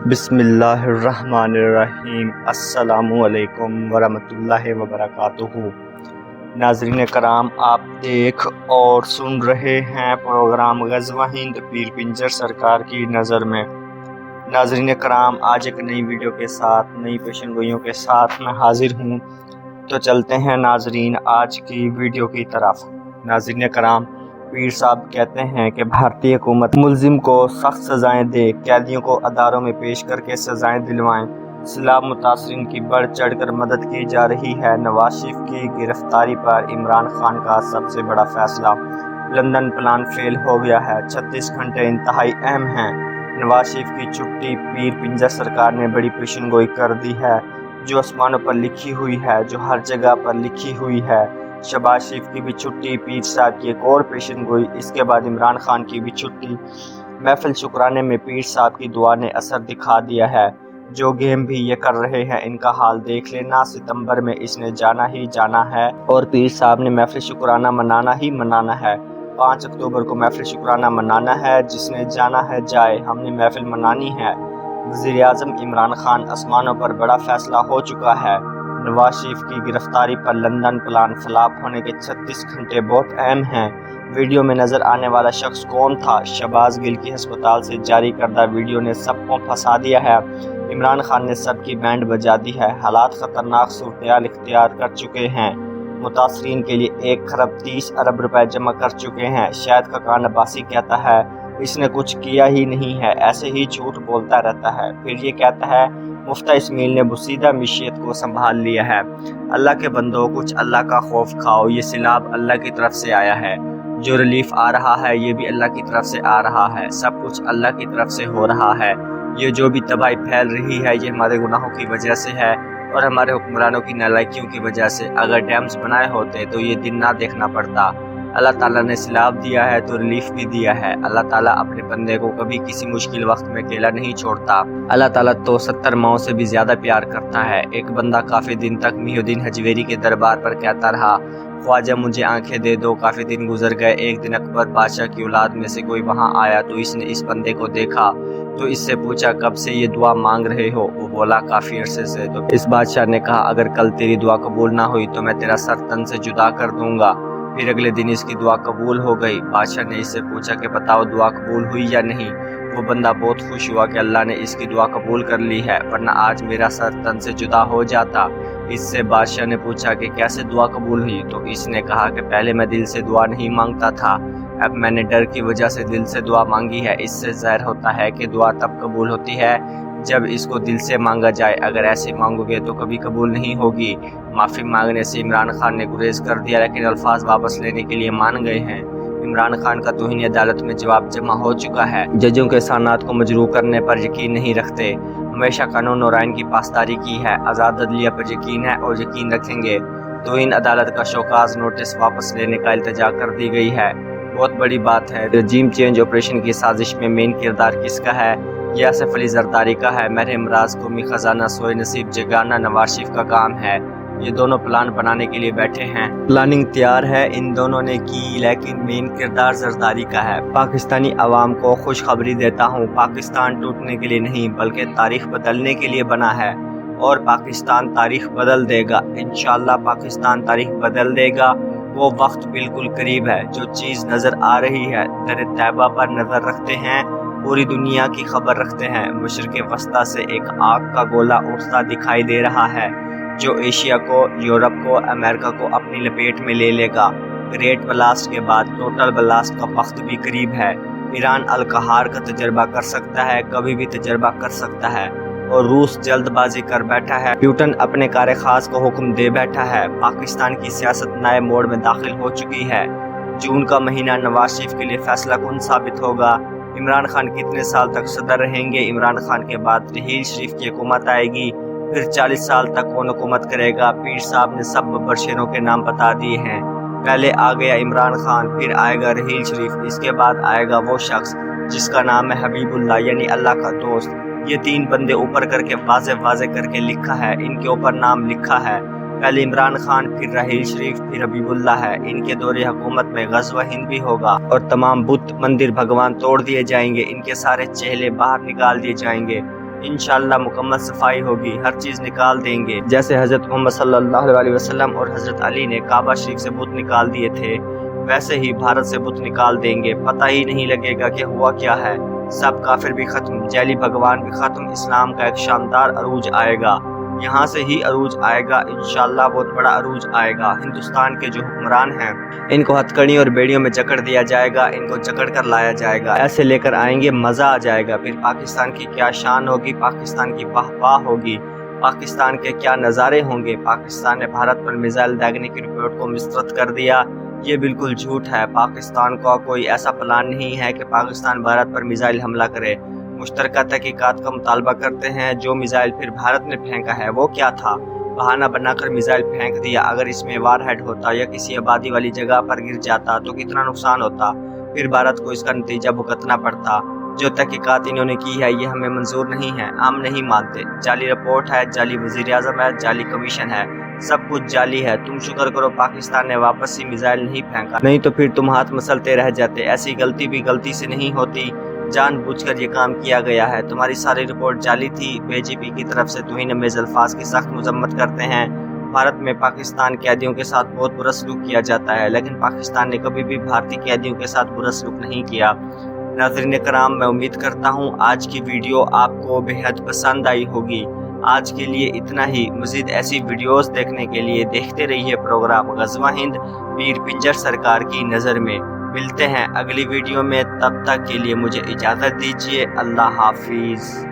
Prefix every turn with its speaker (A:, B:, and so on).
A: بسم اللہ الرحمن الرحیم۔ السلام علیکم ورحمۃ اللہ وبرکاتہ۔ ناظرین کرام، آپ دیکھ اور سن رہے ہیں پروگرام غزوہ ہند پیر پنجر سرکار کی نظر میں۔ ناظرین کرام، آج ایک نئی ویڈیو کے ساتھ، نئی پیشن گوئیوں کے ساتھ میں حاضر ہوں، تو چلتے ہیں ناظرین آج کی ویڈیو کی طرف۔ ناظرین کرام، پیر صاحب کہتے ہیں کہ بھارتی حکومت ملزم کو سخت سزائیں دے، قیدیوں کو اداروں میں پیش کر کے سزائیں دلوائیں، سیلاب متاثرین کی بڑھ چڑھ کر مدد کی جا رہی ہے۔ نواز شریف کی گرفتاری پر عمران خان کا سب سے بڑا فیصلہ، لندن پلان فیل ہو گیا ہے، 36 گھنٹے انتہائی اہم ہیں۔ نواز شریف کی چھٹی، پیر پنجر سرکار نے بڑی پیشن گوئی کر دی ہے، جو آسمانوں پر لکھی ہوئی ہے، جو ہر جگہ پر لکھی ہوئی ہے۔ شہباز شریف کی بھی چھٹی، پیر صاحب کی ایک اور پیشن گوئی، اس کے بعد عمران خان کی بھی چھٹی۔ محفل شکرانے میں پیر صاحب کی دعا نے اثر دکھا دیا ہے۔ جو گیم بھی یہ کر رہے ہیں، ان کا حال دیکھ لینا۔ ستمبر میں اس نے جانا ہی جانا ہے اور پیر صاحب نے محفل شکرانہ منانا ہی منانا ہے۔ 5 اکتوبر کو محفل شکرانہ منانا ہے، جس نے جانا ہے جائے، ہم نے محفل منانی ہے۔ وزیر اعظم عمران خان، آسمانوں پر بڑا فیصلہ ہو چکا ہے۔ نواز شریف کی گرفتاری پر لندن پلان فلاپ ہونے کے 36 گھنٹے بہت اہم ہیں۔ ویڈیو میں نظر آنے والا شخص کون تھا؟ شہباز گل کی ہسپتال سے جاری کردہ ویڈیو نے سب کو پھنسا دیا ہے۔ عمران خان نے سب کی بینڈ بجا دی ہے۔ حالات خطرناک صورتحال اختیار کر چکے ہیں۔ متاثرین کے لیے 1 خرب 30 ارب روپے جمع کر چکے ہیں۔ شاہد خاقان عباسی کہتا ہے اس نے کچھ کیا ہی نہیں ہے، ایسے ہی جھوٹ بولتا رہتا ہے۔ پھر یہ کہتا ہے مفتیٰ اسماعیل نے بوسیدہ معیشت کو سنبھال لیا ہے۔ اللہ کے بندوں، کچھ اللہ کا خوف کھاؤ، یہ سیلاب اللہ کی طرف سے آیا ہے۔ جو ریلیف آ رہا ہے یہ بھی اللہ کی طرف سے آ رہا ہے۔ سب کچھ اللہ کی طرف سے ہو رہا ہے۔ یہ جو بھی تباہی پھیل رہی ہے یہ ہمارے گناہوں کی وجہ سے ہے اور ہمارے حکمرانوں کی نالائکیوں کی وجہ سے۔ اگر ڈیمز بنائے ہوتے تو یہ دن نہ دیکھنا پڑتا۔ اللہ تعالیٰ نے سیلاب دیا ہے تو ریلیف بھی دیا ہے۔ اللہ تعالیٰ اپنے بندے کو کبھی کسی مشکل وقت میں اکیلا نہیں چھوڑتا۔ اللہ تعالیٰ تو 70 ماؤں سے بھی زیادہ پیار کرتا ہے۔ ایک بندہ کافی دن تک محی الدین حجویری کے دربار پر کہتا رہا، خواجہ مجھے آنکھیں دے دو۔ کافی دن گزر گئے۔ ایک دن اکبر بادشاہ کی اولاد میں سے کوئی وہاں آیا تو اس نے اس بندے کو دیکھا تو اس سے پوچھا کب سے یہ دعا مانگ رہے ہو؟ وہ بولا کافی عرصے سے۔ تو اس بادشاہ نے کہا اگر کل تیری دعا قبول نہ ہوئی تو میں تیرا سر تن سے جدا کر دوں گا۔ پھر اگلے دن اس کی دعا قبول ہو گئی۔ بادشاہ نے اس سے پوچھا کہ بتاؤ دعا قبول ہوئی یا نہیں؟ وہ بندہ بہت خوش ہوا کہ اللہ نے اس کی دعا قبول کر لی ہے، ورنہ آج میرا سر تن سے جدا ہو جاتا۔ اس سے بادشاہ نے پوچھا کہ کیسے دعا قبول ہوئی؟ تو اس نے کہا کہ پہلے میں دل سے دعا نہیں مانگتا تھا، اب میں نے ڈر کی وجہ سے دل سے دعا مانگی ہے۔ اس سے ظاہر ہوتا ہے کہ دعا تب قبول ہوتی ہے جب اس کو دل سے مانگا جائے، اگر ایسے مانگو گے تو کبھی قبول نہیں ہوگی۔ معافی مانگنے سے عمران خان نے گریز کر دیا، لیکن الفاظ واپس لینے کے لیے مان گئے ہیں۔ عمران خان کا توہین عدالت میں جواب جمع ہو چکا ہے۔ ججوں کے احسانات کو مجروح کرنے پر یقین نہیں رکھتے، ہمیشہ قانون اور آئین کی پاسداری کی ہے، آزاد عدلیہ پر یقین ہے اور یقین رکھیں گے۔ توہین عدالت کا شوکاز نوٹس واپس لینے کا التجا کر دی گئی ہے۔ بہت بڑی بات ہے۔ رجیم چینج آپریشن کی سازش میں مین کردار کس کا ہے؟ یہ آصف علی زرداری کا ہے۔ مرحوم راز قومی خزانہ سوئے نصیب جگانا نواز شریف کا کام ہے۔ یہ دونوں پلان بنانے کے لیے بیٹھے ہیں، پلاننگ تیار ہے، ان دونوں نے کی، لیکن مین کردار زرداری کا ہے۔ پاکستانی عوام کو خوشخبری دیتا ہوں، پاکستان ٹوٹنے کے لیے نہیں بلکہ تاریخ بدلنے کے لیے بنا ہے اور پاکستان تاریخ بدل دے گا۔ انشاءاللہ پاکستان تاریخ بدل دے گا۔ وہ وقت بالکل قریب ہے۔ جو چیز نظر آ رہی ہے، در طیبہ پر نظر رکھتے ہیں، پوری دنیا کی خبر رکھتے ہیں۔ مشرق وسطیٰ سے ایک آگ کا گولہ اٹھتا دکھائی دے رہا ہے جو ایشیا کو، یورپ کو، امریکہ کو اپنی لپیٹ میں لے لے گا۔ گریٹ بلاسٹ کے بعد ٹوٹل بلاسٹ کا وقت بھی قریب ہے۔ ایران القہار کا تجربہ کر سکتا ہے، کبھی بھی تجربہ کر سکتا ہے، اور روس جلد بازی کر بیٹھا ہے۔ پیوٹن اپنے کار خاص کو حکم دے بیٹھا ہے۔ پاکستان کی سیاست نئے موڑ میں داخل ہو چکی ہے۔ جون کا مہینہ نواز شریف کے لیے فیصلہ کن ثابت ہوگا۔ عمران خان کتنے سال تک صدر رہیں گے؟ عمران خان کے بعد رحیل شریف کی حکومت آئے گی، پھر 40 سال تک کون حکومت کرے گا؟ پیر صاحب نے سب ببر شیروں کے نام بتا دیے ہیں۔ پہلے آ گیا عمران خان، پھر آئے گا رحیل شریف، اس کے بعد آئے گا وہ شخص جس کا نام ہے حبیب اللہ، یعنی اللہ کا دوست۔ یہ 3 بندے اوپر کر کے واضح کر کے لکھا ہے، ان کے اوپر نام لکھا ہے۔ پہلے عمران خان، پھر رحیل شریف، پھر حبیب اللہ ہے۔ ان کے دور حکومت میں غزوہ ہند بھی ہوگا اور تمام بت مندر بھگوان توڑ دیے جائیں گے، ان کے سارے چہلے باہر نکال دیے جائیں گے انشاءاللہ مکمل صفائی ہوگی، ہر چیز نکال دیں گے۔ جیسے حضرت محمد صلی اللہ علیہ وسلم اور حضرت علی نے کعبہ شریف سے بت نکال دیے تھے، ویسے ہی بھارت سے بت نکال دیں گے، پتہ ہی نہیں لگے گا کہ ہوا کیا ہے۔ سب کافر بھی ختم، جعلی بھگوان بھی ختم، اسلام کا ایک شاندار عروج آئے گا، یہاں سے ہی عروج آئے گا، انشاءاللہ بہت بڑا عروج آئے گا۔ ہندوستان کے جو حکمران ہیں ان کو ہتھکڑیوں اور بیڑیوں میں جکڑ دیا جائے گا، ان کو جکڑ کر لایا جائے گا، ایسے لے کر آئیں گے، مزہ آ جائے گا۔ پھر پاکستان کی کیا شان ہوگی، پاکستان کی واہ واہ ہوگی، پاکستان کے کیا نظارے ہوں گے۔ پاکستان نے بھارت پر میزائل داغنے کی رپورٹ کو مسترد کر دیا، یہ بالکل جھوٹ ہے۔ پاکستان کا کوئی ایسا پلان نہیں ہے کہ پاکستان بھارت پر میزائل حملہ کرے۔ مشترکہ تحقیقات کا مطالبہ کرتے ہیں، جو میزائل پھر بھارت نے پھینکا ہے وہ کیا تھا؟ بہانہ بنا کر میزائل پھینک دیا، اگر اس میں وار ہیڈ ہوتا یا کسی آبادی والی جگہ پر گر جاتا تو کتنا نقصان ہوتا، پھر بھارت کو اس کا نتیجہ بھگتنا پڑتا۔ جو تحقیقات انہوں نے کی ہے یہ ہمیں منظور نہیں ہے، ہم نہیں مانتے۔ جعلی رپورٹ ہے، جعلی وزیر اعظم ہے، جعلی کمیشن ہے، سب کچھ جعلی ہے۔ تم شکر کرو پاکستان نے واپس ہی میزائل نہیں پھینکا، نہیں تو پھر تم ہاتھ مسلتے رہ جاتے۔ ایسی غلطی بھی غلطی سے نہیں ہوتی، جان بوجھ کر یہ کام کیا گیا ہے۔ تمہاری ساری رپورٹ جعلی تھی، بی جے پی کی طرف سے توہین آمیز الفاظ کی سخت مذمت کرتے ہیں۔ بھارت میں پاکستان قیدیوں کے ساتھ بہت برا سلوک کیا جاتا ہے، لیکن پاکستان نے کبھی بھی بھارتی قیدیوں کے ساتھ برا سلوک نہیں کیا۔ ناظرین کرام، میں امید کرتا ہوں آج کی ویڈیو آپ کو بے حد پسند آئی ہوگی۔ آج کے لیے اتنا ہی، مزید ایسی ویڈیوز دیکھنے کے لیے دیکھتے رہیے پروگرام غزوہ ہند پیر پنجر سرکار کی نظر میں۔ ملتے ہیں اگلی ویڈیو میں، تب تک کے لیے مجھے اجازت دیجیے، اللہ حافظ۔